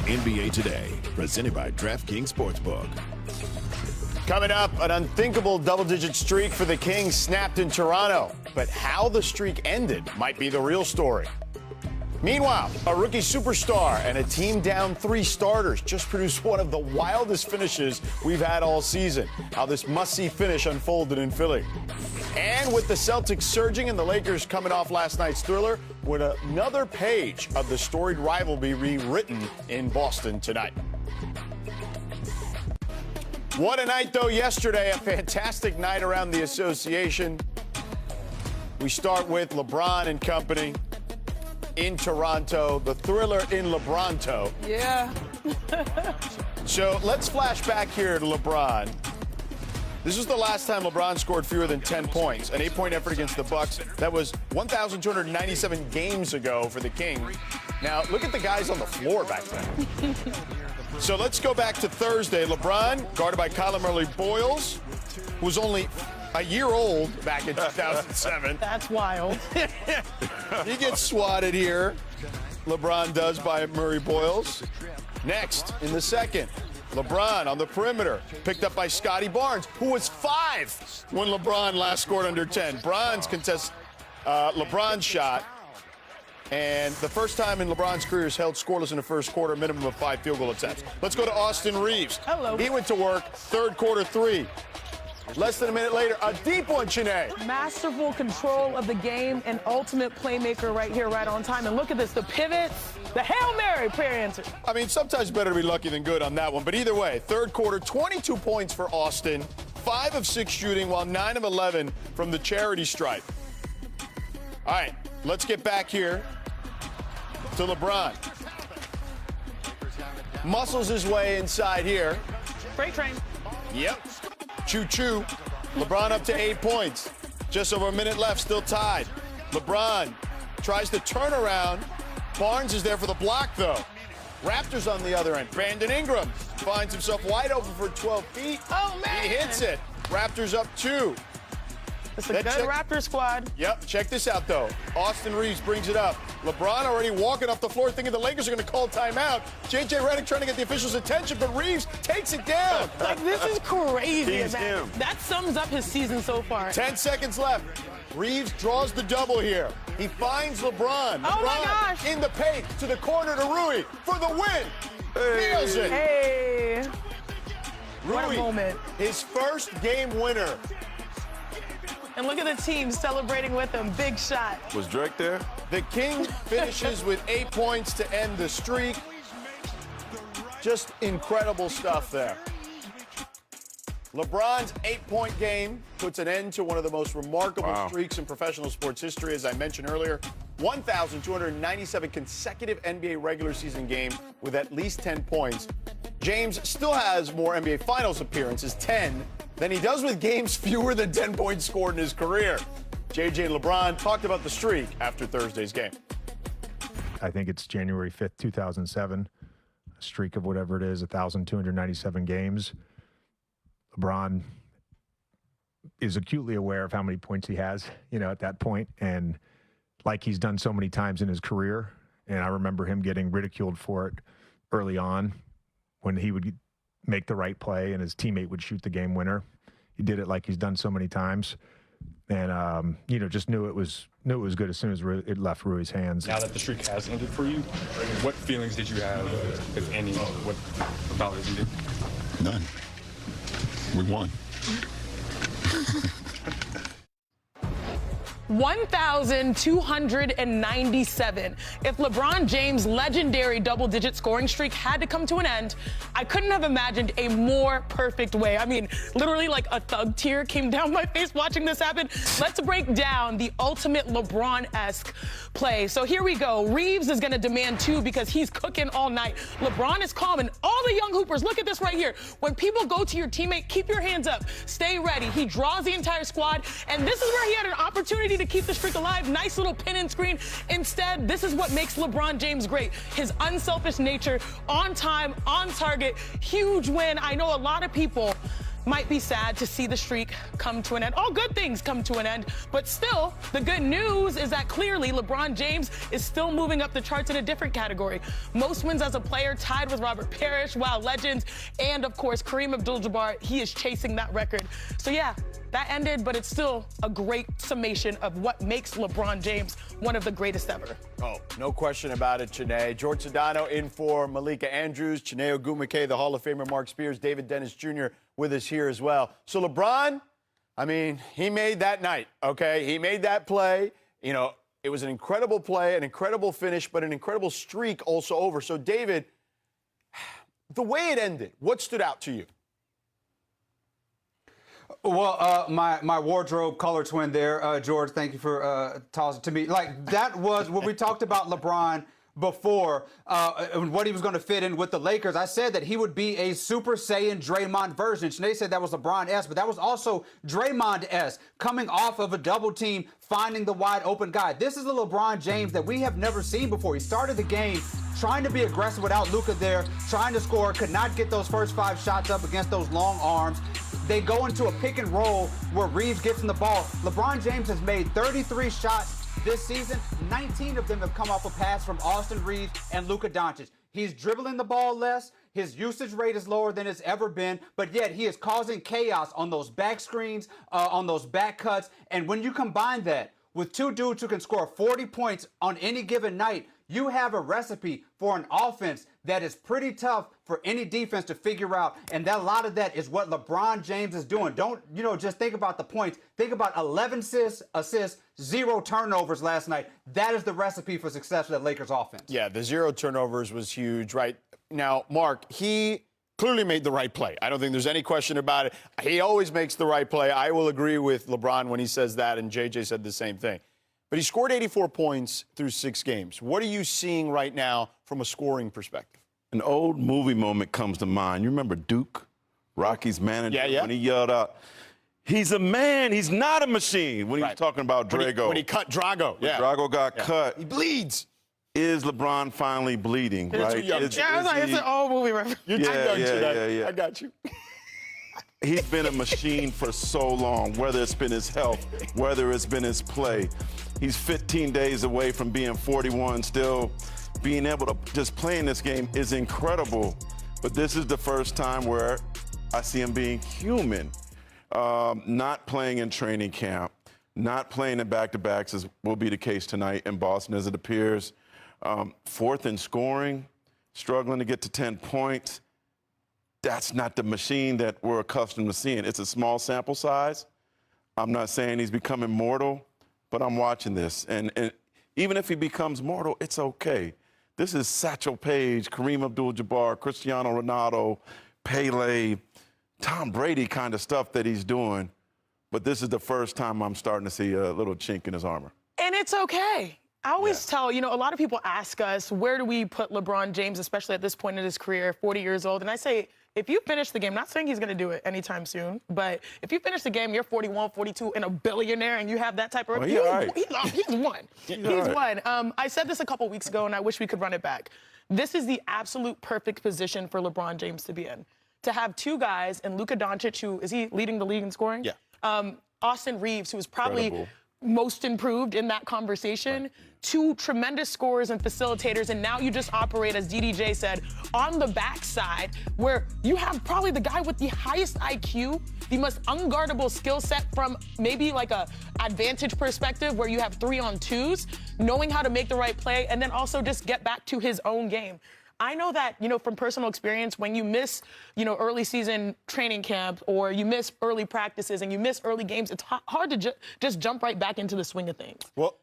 NBA Today, presented by DraftKings Sportsbook. Coming up, an unthinkable double-digit streak for the Kings snapped in Toronto. But how the streak ended might be the real story. Meanwhile, a rookie superstar and a team down 3 starters just produced one of the wildest finishes we've had all season. How this must-see finish unfolded in Philly. And with the Celtics surging and the Lakers coming off last night's thriller, would another page of the storied rivalry be rewritten in Boston tonight? What a night, though, yesterday. A fantastic night around the association. We start with LeBron and company in Toronto, the thriller in LeBronto. Yeah. So let's flash back here to LeBron. This was the last time LeBron scored fewer than 10 points, an 8-point effort against the Bucks. That was 1,297 games ago for the Kings. Now, look at the guys on the floor back then. So let's go back to Thursday. LeBron, guarded by Kyler Murray-Boyles, who was only a year old back in 2007. That's wild. He gets swatted here. LeBron does by Murray-Boyles. Next, in the second, LeBron on the perimeter, picked up by Scotty Barnes, who was 5 when LeBron last scored under 10. Barnes contests LeBron's shot. And the first time in LeBron's career is held scoreless in the first quarter, minimum of 5 field goal attempts. Let's go to Austin Reeves. Hello. He went to work, third quarter 3. Less than a minute later, a deep one, Chiney. Masterful control of the game and ultimate playmaker right here, right on time. And look at this, the pivots, the Hail Mary prayer answer. I mean, sometimes better to be lucky than good on that one. But either way, third quarter, 22 points for Austin, 5 of 6 shooting, while 9 of 11 from the charity stripe. All right, let's get back here to LeBron. Muscles his way inside here. Freight train. Yep. Choo-choo. LeBron up to 8 points. Just over a minute left, still tied. LeBron tries to turn around. Barnes is there for the block, though. Raptors on the other end. Brandon Ingram finds himself wide open for 12 feet. Oh, man. He hits it. Raptors up 2. It's a good Raptor squad. Yep, check this out, though. Austin Reeves brings it up. LeBron already walking off the floor thinking the Lakers are going to call timeout. J.J. Redick trying to get the officials' attention, but Reeves takes it down. Like, this is crazy. That sums up his season so far. 10 seconds left. Reeves draws the double here. He finds LeBron. Oh, my gosh. In the paint to the corner to Rui for the win. Nails it. Hey. Rui, what a moment. His first game winner. And look at the team celebrating with him. Big shot. Was Drake there? The King finishes with 8 points to end the streak. Just incredible stuff there. LeBron's 8-point game puts an end to one of the most remarkable streaks in professional sports history, as I mentioned earlier. 1,297 consecutive NBA regular season games with at least 10 points. James still has more NBA Finals appearances, 10, than he does with games fewer than 10 points scored in his career. JJ and LeBron talked about the streak after Thursday's game. I think it's January 5th, 2007, a streak of whatever it is, 1,297 games. LeBron is acutely aware of how many points he has, at that point, and like he's done so many times in his career. And I remember him getting ridiculed for it early on when he would make the right play and his teammate would shoot the game winner. He did it like he's done so many times. And, just knew it was good as soon as it left Rui's hands. Now that the streak has ended for you, what feelings did you have, if any, about it ended? None. We won. 1,297. If LeBron James' legendary double-digit scoring streak had to come to an end, I couldn't have imagined a more perfect way. I mean, literally like a thug tear came down my face watching this happen. Let's break down the ultimate LeBron-esque play. So here we go. Reeves is going to demand 2 because he's cooking all night. LeBron is calm, and all the young hoopers, look at this right here. When people go to your teammate, keep your hands up. Stay ready. He draws the entire squad, and this is where he had an opportunity to keep the streak alive. Nice little pin and screen. Instead, this is what makes LeBron James great. His unselfish nature, on time, on target, huge win. I know a lot of people might be sad to see the streak come to an end. All good things come to an end, but still, the good news is that clearly LeBron James is still moving up the charts in a different category. Most wins as a player, tied with Robert Parrish, Wow Legends, and of course, Kareem Abdul-Jabbar. He is chasing that record. So yeah, that ended, but it's still a great summation of what makes LeBron James one of the greatest ever. Oh, no question about it, Chiney. George Sedano in for Malika Andrews, Chiney Ogwumike, the Hall of Famer Mark Spears, David Dennis Jr. with us here as well. So LeBron, I mean, he made that night, okay? He made that play. You know, it was an incredible play, an incredible finish, but an incredible streak also over. So, David, the way it ended, what stood out to you? Well, my wardrobe color twin there, George, thank you for tossing to me. Like, that was when we talked about LeBron before, what he was going to fit in with the Lakers. I said that he would be a Super Saiyan Draymond version. Sinead said that was LeBron-esque, but that was also Draymond-esque, coming off of a double team, finding the wide open guy. This is the LeBron James that we have never seen before. He started the game trying to be aggressive without Luka there, trying to score, could not get those first 5 shots up against those long arms. They go into a pick and roll where Reeves gets in the ball. LeBron James has made 33 shots this season. 19 of them have come off a pass from Austin Reeves and Luka Doncic. He's dribbling the ball less. His usage rate is lower than it's ever been, but yet he is causing chaos on those back screens, on those back cuts. And when you combine that with two dudes who can score 40 points on any given night, you have a recipe for an offense that is pretty tough for any defense to figure out. And that, a lot of that is what LeBron James is doing. Don't, just think about the points. Think about 11 assists, 0 turnovers last night. That is the recipe for success for that Lakers offense. Yeah, the 0 turnovers was huge, right? Now, Mark, he clearly made the right play. I don't think there's any question about it. He always makes the right play. I will agree with LeBron when he says that, and JJ said the same thing. But he scored 84 points through 6 games. What are you seeing right now from a scoring perspective? An old movie moment comes to mind. You remember Duke, Rocky's manager, when he yelled out, "He's a man, he's not a machine," when he was talking about Drago. When he cut Drago. When Drago got cut. He bleeds. Is LeBron finally bleeding, right? It's an old movie reference. I got you. He's been a machine for so long, whether it's been his health, whether it's been his play. He's 15 days away from being 41, still being able to just play in this game is incredible. But this is the first time where I see him being human, not playing in training camp, not playing in back-to-backs, as will be the case tonight in Boston, as it appears. 4th in scoring, struggling to get to 10 points. That's not the machine that we're accustomed to seeing. It's a small sample size. I'm not saying he's becoming mortal, but I'm watching this. And even if he becomes mortal, it's okay. This is Satchel Paige, Kareem Abdul-Jabbar, Cristiano Ronaldo, Pele, Tom Brady kind of stuff that he's doing. But this is the first time I'm starting to see a little chink in his armor. And it's okay. I always tell, a lot of people ask us, where do we put LeBron James, especially at this point in his career, 40 years old? And I say, if you finish the game, not saying he's going to do it anytime soon, but if you finish the game, you're 41, 42, and a billionaire, and you have that type of... He's won. He's won. I said this a couple weeks ago, and I wish we could run it back. This is the absolute perfect position for LeBron James to be in. To have 2 guys, and Luka Doncic, who, is he leading the league in scoring? Yeah. Austin Reeves, who is probably most improved in that conversation. 2 tremendous scorers and facilitators, and now you just operate, as DDJ said, on the backside, where you have probably the guy with the highest IQ, the most unguardable skill set from maybe like a advantage perspective, where you have 3-on-2s, knowing how to make the right play, and then also just get back to his own game. I know that, from personal experience, when you miss, early season training camp, or you miss early practices and you miss early games, it's hard to just jump right back into the swing of things. Well,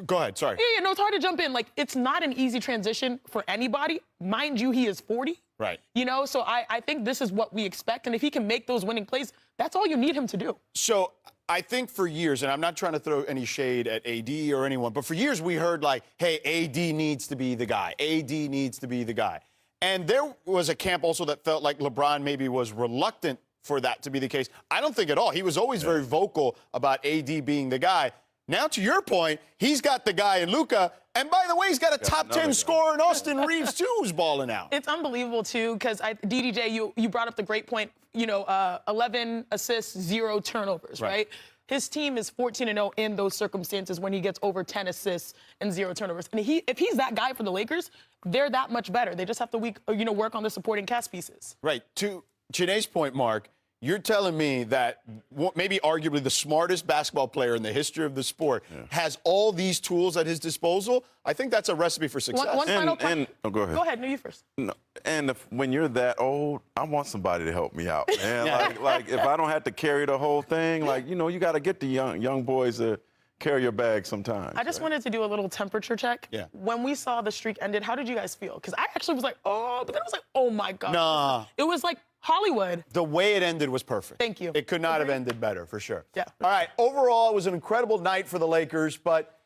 go ahead, sorry. Yeah, no, it's hard to jump in. Like, it's not an easy transition for anybody. Mind you, he is 40. Right. So I think this is what we expect. And if he can make those winning plays, that's all you need him to do. So I think for years, and I'm not trying to throw any shade at AD or anyone, but for years we heard like, hey, AD needs to be the guy. AD needs to be the guy. And there was a camp also that felt like LeBron maybe was reluctant for that to be the case. I don't think at all. He was always very vocal about AD being the guy. Now, to your point, he's got the guy in Luka. And by the way, he's got a top 10 scorer in Austin Reeves, too, who's balling out. It's unbelievable, too, because DDJ, you brought up the great point, 11 assists, 0 turnovers, right? His team is 14-0 in those circumstances when he gets over 10 assists and 0 turnovers. And if he's that guy for the Lakers, they're that much better. They just have to work on the supporting cast pieces. Right. To Janae's point, Mark, you're telling me that maybe arguably the smartest basketball player in the history of the sport has all these tools at his disposal. I think that's a recipe for success. One final question. Go ahead. Go ahead. No, you first. No, and when you're that old, I want somebody to help me out, man. like if I don't have to carry the whole thing, you got to get the young boys to carry your bag sometimes. I just wanted to do a little temperature check. Yeah. When we saw the streak ended, how did you guys feel? Because I actually was like, oh, but then I was like, oh my God. Nah. It was like Hollywood. The way it ended was perfect. Thank you. It could not have ended better, for sure. Yeah. All right. Overall, it was an incredible night for the Lakers, but